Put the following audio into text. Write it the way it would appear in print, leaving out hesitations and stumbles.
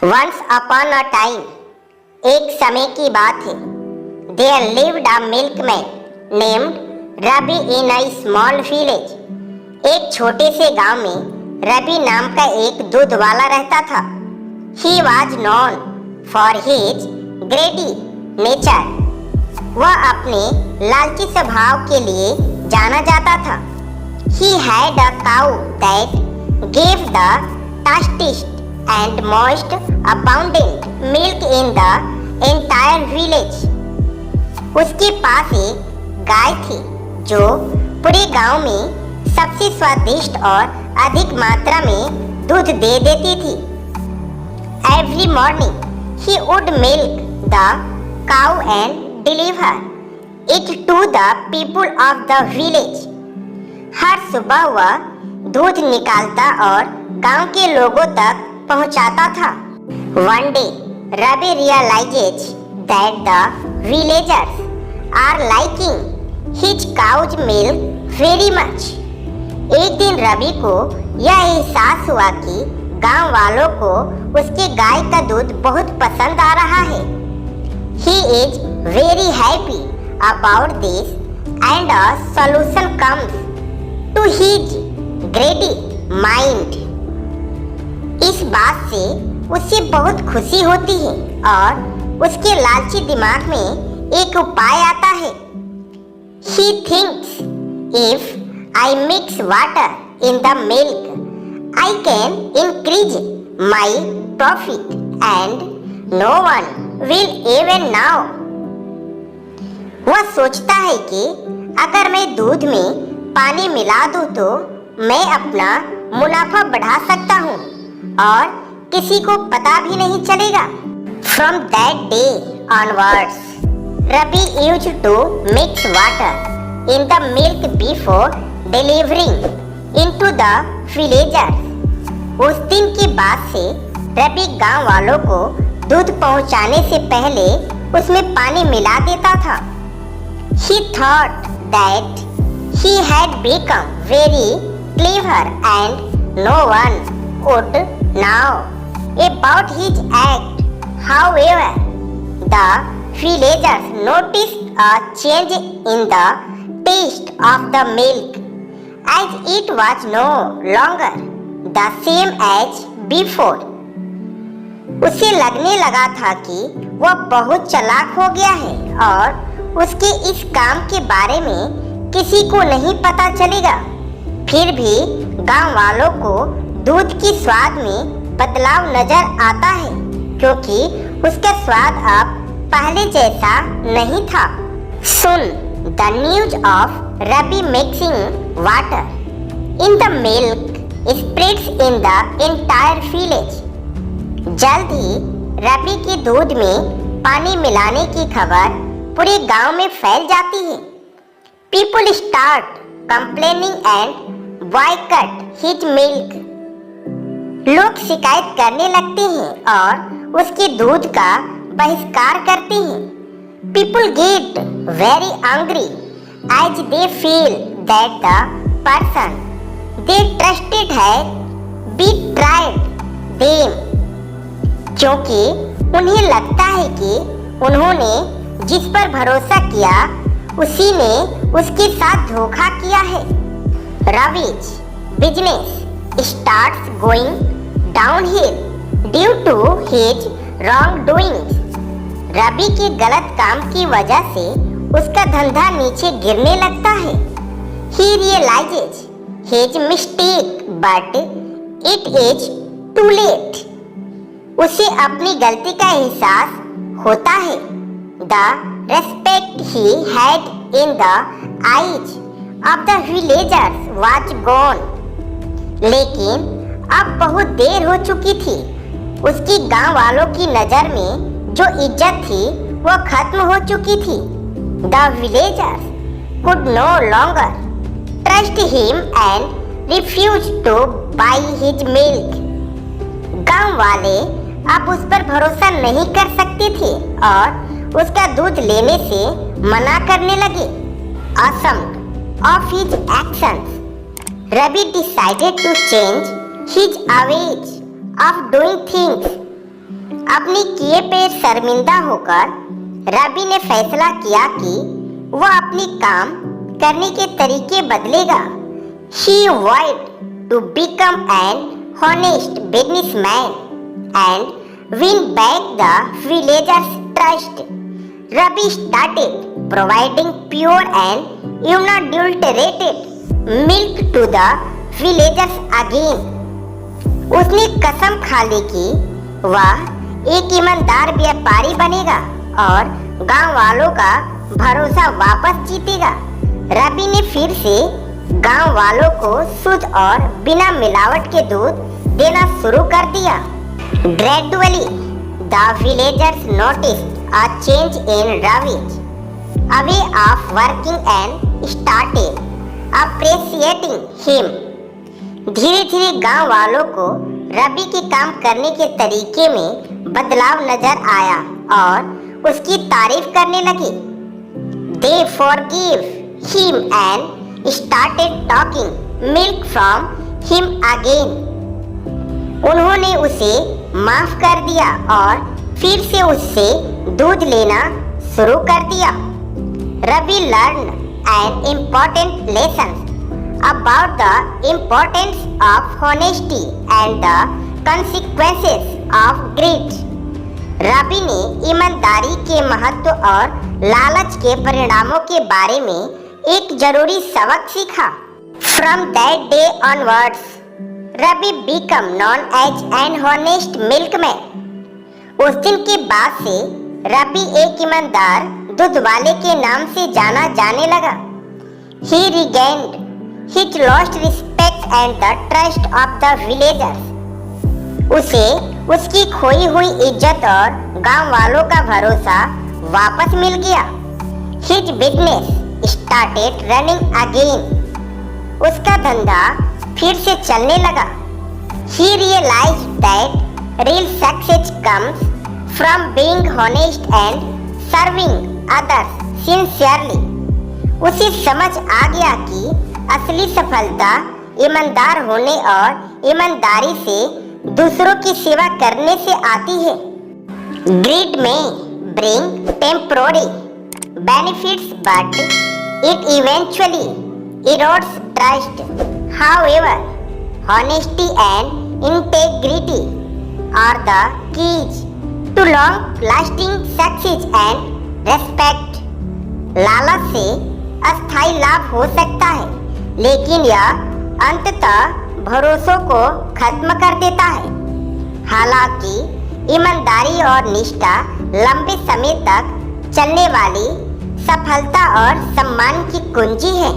Once upon a time, एक समय की बात है, there lived a milkman named Ravi in a small village. एक छोटे से गांव में रवि नाम का एक दूध वाला रहता था। He was known for his ग्रेडी nature. वह अपने लालची स्वभाव के लिए जाना जाता था। He had a cow that gave the tastiest and most abundant milk in the entire village. उसके पास एक गाय थी जो पूरे गांव में सबसे स्वादिष्ट और अधिक मात्रा में दूध दे देती थी। Every morning he would milk the cow and deliver it to the people of the village. हर सुबह वह दूध निकालता और गांव के लोगों तक पहुंचाता था। One day, Ravi realized that the villagers are liking his cow's milk very much. एक दिन रवि को यह एहसास हुआ कि गांव वालों को उसके गाय का दूध बहुत पसंद आ रहा है। He is very happy about this and a solution comes to his greedy mind. इस बात से उसे बहुत खुशी होती है और उसके लालची दिमाग में एक उपाय आता है। He thinks, if I mix water in the milk, I can increase my profit and no one will even know. वह सोचता है कि अगर मैं दूध में पानी मिला दूं तो मैं अपना मुनाफा बढ़ा सकता हूं और किसी को पता भी नहीं चलेगा। From that day onwards, Ravi used to mix water in the milk before delivering into the villagers. उस दिन के बाद से रवि गांव वालों को दूध पहुंचाने से पहले उसमें पानी मिला देता था। He thought that he had become very clever and no one would know about his act. However, the villagers noticed a change in the taste of the milk as it was no longer the same as before. उसे लगने लगा था कि वह बहुत चालाक हो गया है और उसके इस काम के बारे में किसी को नहीं पता चलेगा। फिर भी गांव वालों को दूध की स्वाद में बदलाव नजर आता है क्योंकि उसका स्वाद अब पहले जैसा नहीं था। Soon the news of Ravi mixing water in the milk spreads in the entire village. जल्द ही रवि के दूध में पानी मिलाने की खबर पूरे गांव में फैल जाती है। People start complaining and boycott his milk. लोग शिकायत करने लगते हैं और उसके दूध का बहिष्कार करते हैं। People get very angry as they feel that the person they trusted has betrayed them. क्योंकि उन्हें लगता है कि उन्होंने जिस पर भरोसा किया उसी ने उसके साथ धोखा किया है। Ravi's business starts going downhill due to his wrongdoings. Ravi के गलत काम की वजह से उसका धंधा नीचे गिरने लगता है। He realizes his mistake but it is too late. उसे अपनी गलती का एहसास होता है। The respect he had in the eyes of the villagers was gone. लेकिन अब बहुत देर हो चुकी थी। उसकी गांव वालों की नजर में जो इज्जत थी वो खत्म हो चुकी थी। The villagers could no longer trust him and refused to buy his milk. गांव वाले अब उस पर भरोसा नहीं कर सकते थे और उसका दूध लेने से मना करने लगे। Ashamed of his actions, Ravi decided to change his ways of doing things. अपने किए पे शर्मिंदा होकर रवि ने फैसला किया कि वह अपनी काम करने के तरीके बदलेगा। He vowed to become an honest businessman and win back the villagers' trust. Ravi started providing pure and unadulterated milk to the villagers again. उसने कसम खा ली कि वह एक ईमानदार व्यापारी बनेगा और गांव वालों का भरोसा वापस जीतेगा। रवि ने फिर से गांव वालों को शुद्ध और बिना मिलावट के दूध देना शुरू कर दिया। Gradually, the villagers noticed a change in Ravi's way of working and started appreciating him. धीरे धीरे गांव वालों को रवि के काम करने के तरीके में बदलाव नजर आया और उसकी तारीफ करने लगे। They forgave him and started taking milk from him again. उन्होंने उसे माफ कर दिया और फिर से उससे दूध लेना शुरू कर दिया। Ravi learned an important lesson about the importance of honesty and the consequences of greed. Ravi ने ईमानदारी के महत्व और लालच के परिणामों के बारे में एक जरूरी सबक सीखा। From that day onwards, Ravi became known as an honest milkman. उस दिन के बाद से रवि एक ईमानदार दूध वाले के नाम से जाना जाने लगा। He regained his lost respect and the trust of the villagers. उसे उसकी खोई हुई इज्जत और गांव वालों का भरोसा वापस मिल गया। His business started running again. उसका धंधा फिर से चलने लगा। He realized that real success comes from being honest and serving others sincerely. उसे समझ आ गया कि असली सफलता ईमानदार होने और ईमानदारी से दूसरों की सेवा करने से आती है। Greed may bring temporary benefits, but it eventually erodes trust. However, honesty and integrity are the keys to long-lasting success and respect. लालच से अस्थायी लाभ हो सकता है, लेकिन यह अंततः भरोसों को खत्म कर देता है। हालांकि ईमानदारी और निष्ठा लंबे समय तक चलने वाली सफलता और सम्मान की कुंजी है।